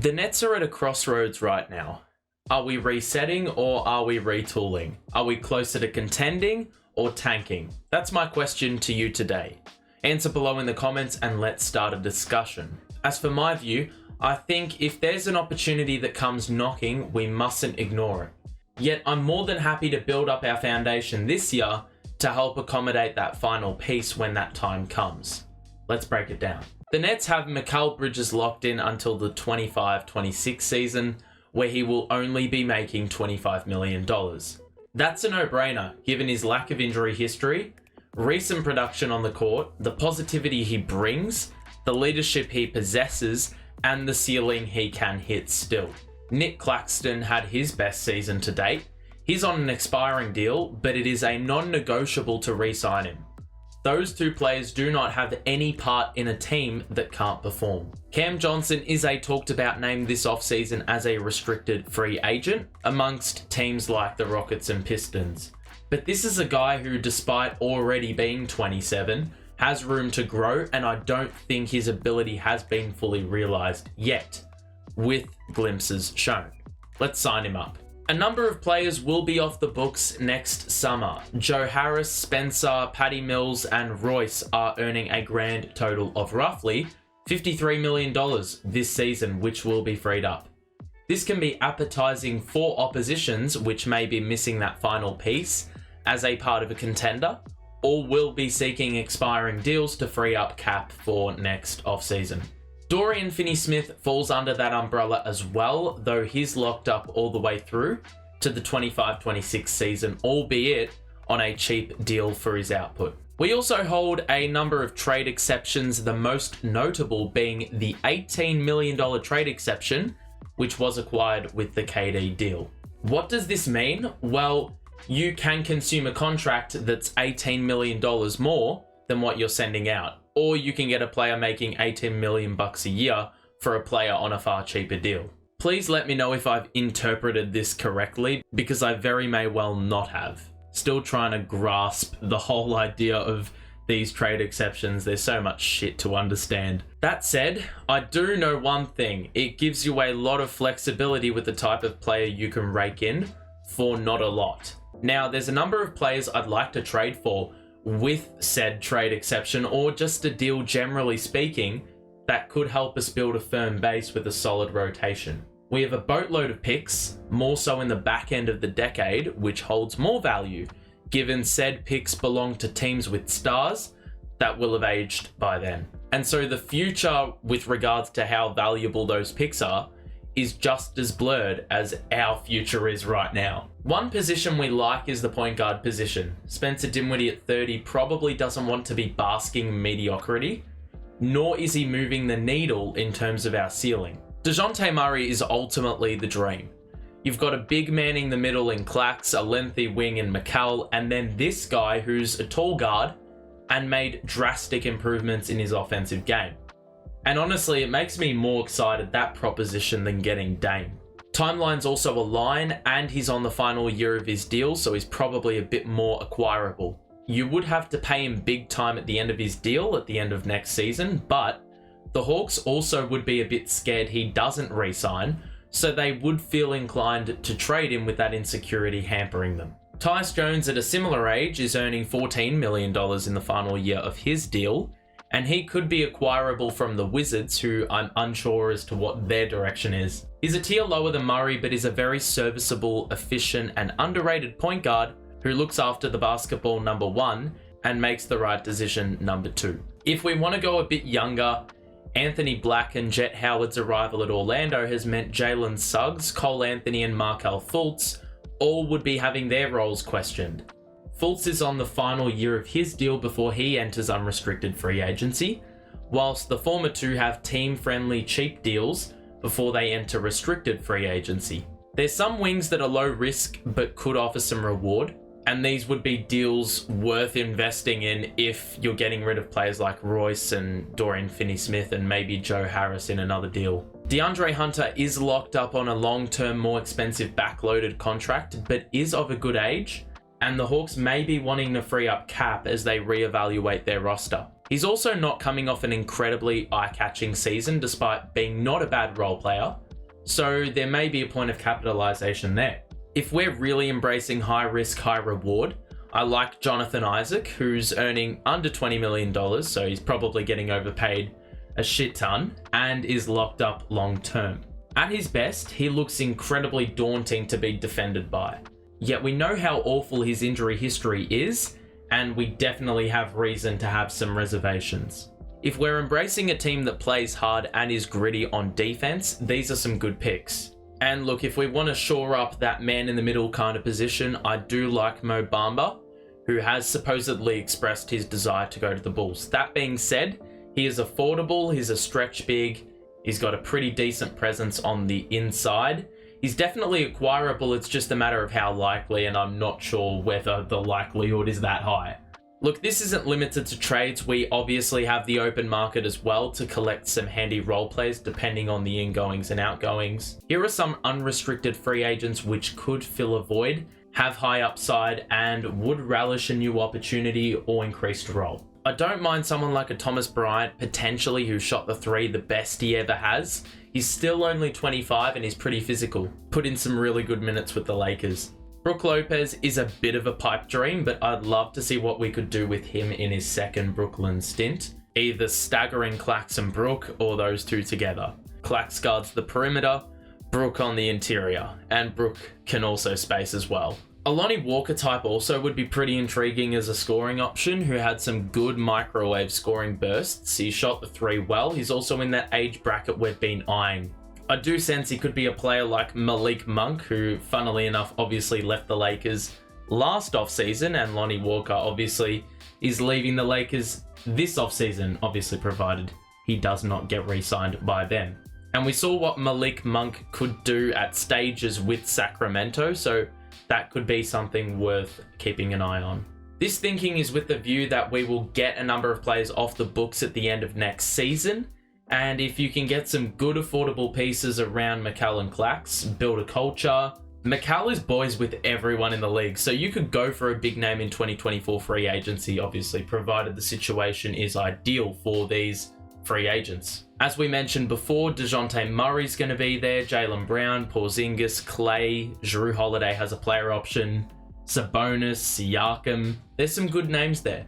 The Nets are at a crossroads right now. Are we resetting or are we retooling? Are we closer to contending or tanking? That's my question to you today. Answer below in the comments and let's start a discussion. As for my view, I think if there's an opportunity that comes knocking, we mustn't ignore it. Yet I'm more than happy to build up our foundation this year to help accommodate that final piece when that time comes. Let's break it down. The Nets have Mikal Bridges locked in until the 25-26 season, where he will only be making $25 million. That's a no-brainer, given his lack of injury history, recent production on the court, the positivity he brings, the leadership he possesses, and the ceiling he can hit still. Nick Claxton had his best season to date. He's on an expiring deal, but it is a non-negotiable to re-sign him. Those two players do not have any part in a team that can't perform. Cam Johnson is a talked about name this offseason as a restricted free agent amongst teams like the Rockets and Pistons. But this is a guy who, despite already being 27, has room to grow, and I don't think his ability has been fully realized yet, with glimpses shown. Let's sign him up. A number of players will be off the books next summer. Joe Harris, Spencer, Patty Mills, and Royce are earning a grand total of roughly $53 million this season, which will be freed up. This can be appetizing for oppositions which may be missing that final piece as a part of a contender, or will be seeking expiring deals to free up cap for next offseason. Dorian Finney-Smith falls under that umbrella as well, though he's locked up all the way through to the 25-26 season, albeit on a cheap deal for his output. We also hold a number of trade exceptions, the most notable being the $18 million trade exception, which was acquired with the KD deal. What does this mean? Well, you can consume a contract that's $18 million more than what you're sending out. Or you can get a player making $18 million a year for a player on a far cheaper deal. Please let me know if I've interpreted this correctly, because I very may well not have. Still trying to grasp the whole idea of these trade exceptions. There's so much shit to understand. That said, I do know one thing. It gives you a lot of flexibility with the type of player you can rake in for not a lot. Now, there's a number of players I'd like to trade for with said trade exception, or just a deal generally speaking that could help us build a firm base with a solid rotation. We have a boatload of picks, more so in the back end of the decade, which holds more value given said picks belong to teams with stars that will have aged by then. And so the future with regards to how valuable those picks are is just as blurred as our future is right now. One position we like is the point guard position. Spencer Dinwiddie at 30 probably doesn't want to be basking in mediocrity, nor is he moving the needle in terms of our ceiling. DeJounte Murray is ultimately the dream. You've got a big man in the middle in Clax, a lengthy wing in Mikal, and then this guy who's a tall guard and made drastic improvements in his offensive game. And honestly, it makes me more excited, that proposition, than getting Dame. Timelines also align, and he's on the final year of his deal, so he's probably a bit more acquirable. You would have to pay him big time at the end of his deal, at the end of next season, but the Hawks also would be a bit scared he doesn't re-sign, so they would feel inclined to trade him with that insecurity hampering them. Tyus Jones, at a similar age, is earning $14 million in the final year of his deal, and he could be acquirable from the Wizards, who I'm unsure as to what their direction is. He's a tier lower than Murray, but is a very serviceable, efficient, and underrated point guard who looks after the basketball number one and makes the right decision number two. If we want to go a bit younger, Anthony Black and Jet Howard's arrival at Orlando has meant Jalen Suggs, Cole Anthony, and Markelle Fultz all would be having their roles questioned. Fultz is on the final year of his deal before he enters unrestricted free agency, whilst the former two have team-friendly cheap deals before they enter restricted free agency. There's some wings that are low risk but could offer some reward, and these would be deals worth investing in if you're getting rid of players like Royce and Dorian Finney-Smith and maybe Joe Harris in another deal. DeAndre Hunter is locked up on a long-term, more expensive backloaded contract, but is of a good age, and the Hawks may be wanting to free up cap as they reevaluate their roster. He's also not coming off an incredibly eye-catching season despite being not a bad role player, so there may be a point of capitalization there. If we're really embracing high risk, high reward, I like Jonathan Isaac, who's earning under $20 million, so he's probably getting overpaid a shit ton, and is locked up long term. At his best, he looks incredibly daunting to be defended by. Yet we know how awful his injury history is, and we definitely have reason to have some reservations. If we're embracing a team that plays hard and is gritty on defense, these are some good picks. And look, if we want to shore up that man in the middle kind of position, I do like Mo Bamba, who has supposedly expressed his desire to go to the Bulls. That being said, he is affordable, he's a stretch big, he's got a pretty decent presence on the inside. He's definitely acquirable, it's just a matter of how likely, and I'm not sure whether the likelihood is that high. Look, this isn't limited to trades. We obviously have the open market as well to collect some handy role plays depending on the ingoings and outgoings. Here are some unrestricted free agents which could fill a void, have high upside, and would relish a new opportunity or increased role. I don't mind someone like a Thomas Bryant, potentially, who shot the three the best he ever has. He's still only 25 and he's pretty physical. Put in some really good minutes with the Lakers. Brook Lopez is a bit of a pipe dream, but I'd love to see what we could do with him in his second Brooklyn stint. Either staggering Claxton Brook or those two together. Clax guards the perimeter, Brook on the interior, and Brook can also space as well. A Lonnie Walker type also would be pretty intriguing as a scoring option, who had some good microwave scoring bursts. He shot the three well. He's also in that age bracket we've been eyeing. I do sense he could be a player like Malik Monk, who funnily enough obviously left the Lakers last offseason, and Lonnie Walker obviously is leaving the Lakers this offseason, obviously provided he does not get re-signed by them. And we saw what Malik Monk could do at stages with Sacramento, so that could be something worth keeping an eye on. This thinking is with the view that we will get a number of players off the books at the end of next season, and if you can get some good affordable pieces around Mikal and Clax, build a culture. Mikal is boys with everyone in the league, so you could go for a big name in 2024 free agency, obviously, provided the situation is ideal for these free agents. As we mentioned before, DeJounte Murray's going to be there, Jaylen Brown, Porzingis, Clay, Jrue Holiday has a player option, Sabonis, Siakam. There's some good names there.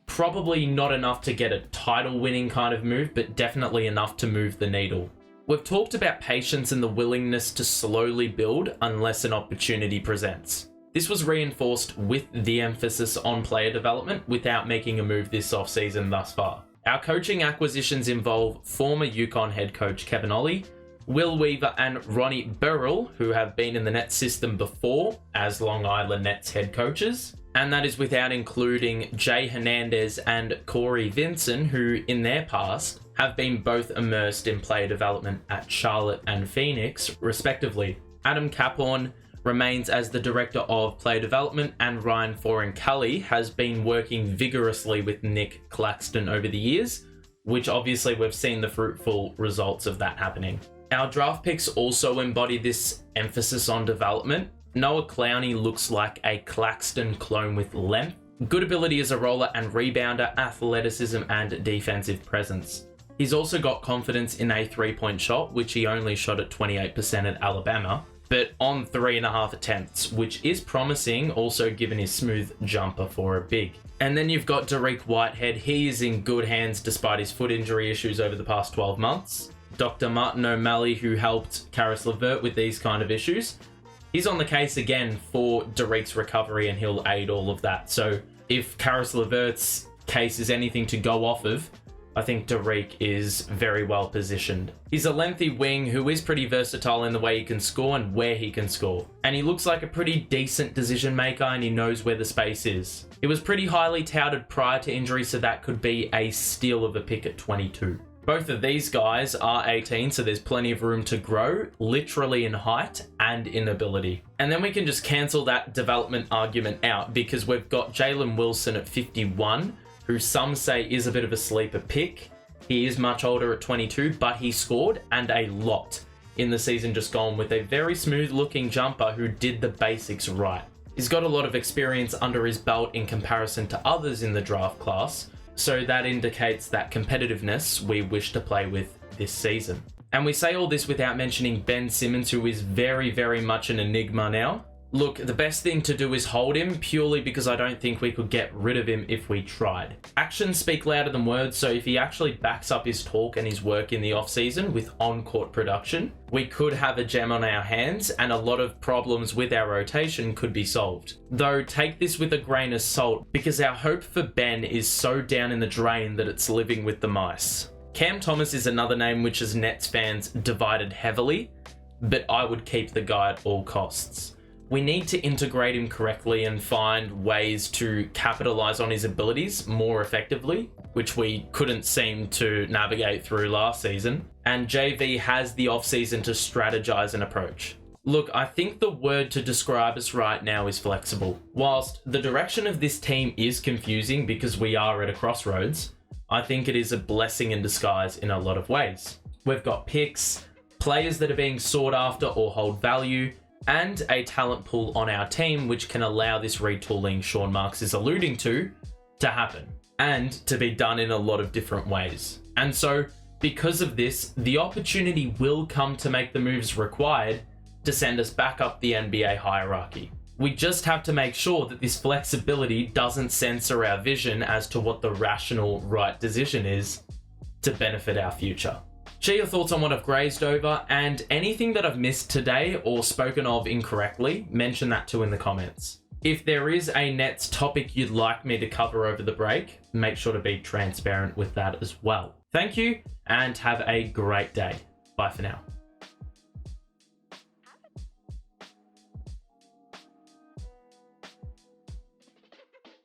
Probably not enough to get a title-winning kind of move, but definitely enough to move the needle. We've talked about patience and the willingness to slowly build unless an opportunity presents. This was reinforced with the emphasis on player development without making a move this offseason thus far. Our coaching acquisitions involve former UConn head coach Kevin Ollie, Will Weaver and Ronnie Burrell, who have been in the Nets system before as Long Island Nets head coaches, and that is without including Jay Hernandez and Corey Vinson, who in their past have been both immersed in player development at Charlotte and Phoenix, respectively. Adam Caphorn remains as the director of player development, and Ryan Foran-Kelly has been working vigorously with Nick Claxton over the years, which obviously we've seen the fruitful results of that happening. Our draft picks also embody this emphasis on development. Noah Clowney looks like a Claxton clone with length, good ability as a roller and rebounder, athleticism and defensive presence. He's also got confidence in a three-point shot, which he only shot at 28% at Alabama, but on 3.5 attempts, which is promising, also given his smooth jumper for a big. And then you've got Dariq Whitehead. He is in good hands despite his foot injury issues over the past 12 months. Dr. Martin O'Malley, who helped Karis LeVert with these kind of issues, he's on the case again for Dariq's recovery, and he'll aid all of that. So if Karis LeVert's case is anything to go off of, I think Dariq is very well positioned. He's a lengthy wing who is pretty versatile in the way he can score and where he can score. And he looks like a pretty decent decision maker, and he knows where the space is. He was pretty highly touted prior to injury, so that could be a steal of a pick at 22. Both of these guys are 18, so there's plenty of room to grow, literally in height and in ability. And then we can just cancel that development argument out, because we've got Jalen Wilson at 51, who some say is a bit of a sleeper pick. He is much older at 22, but he scored, and a lot, in the season just gone, with a very smooth looking jumper who did the basics right. He's got a lot of experience under his belt in comparison to others in the draft class, so that indicates that competitiveness we wish to play with this season. And we say all this without mentioning Ben Simmons, who is very, very much an enigma now. Look, the best thing to do is hold him, purely because I don't think we could get rid of him if we tried. Actions speak louder than words, so if he actually backs up his talk and his work in the offseason with on-court production, we could have a gem on our hands and a lot of problems with our rotation could be solved. Though take this with a grain of salt, because our hope for Ben is so down in the drain that it's living with the mice. Cam Thomas is another name which has Nets fans divided heavily, but I would keep the guy at all costs. We need to integrate him correctly and find ways to capitalize on his abilities more effectively, which we couldn't seem to navigate through last season. And JV has the offseason to strategize an approach. Look, I think the word to describe us right now is flexible. Whilst the direction of this team is confusing because we are at a crossroads, I think it is a blessing in disguise in a lot of ways. We've got picks, players that are being sought after or hold value, and a talent pool on our team which can allow this retooling Sean Marks is alluding to happen, and to be done in a lot of different ways. And so, because of this, the opportunity will come to make the moves required to send us back up the NBA hierarchy. We just have to make sure that this flexibility doesn't censor our vision as to what the rational right decision is to benefit our future. Share your thoughts on what I've grazed over, and anything that I've missed today or spoken of incorrectly, mention that too in the comments. If there is a Nets topic you'd like me to cover over the break, make sure to be transparent with that as well. Thank you, and have a great day. Bye for now.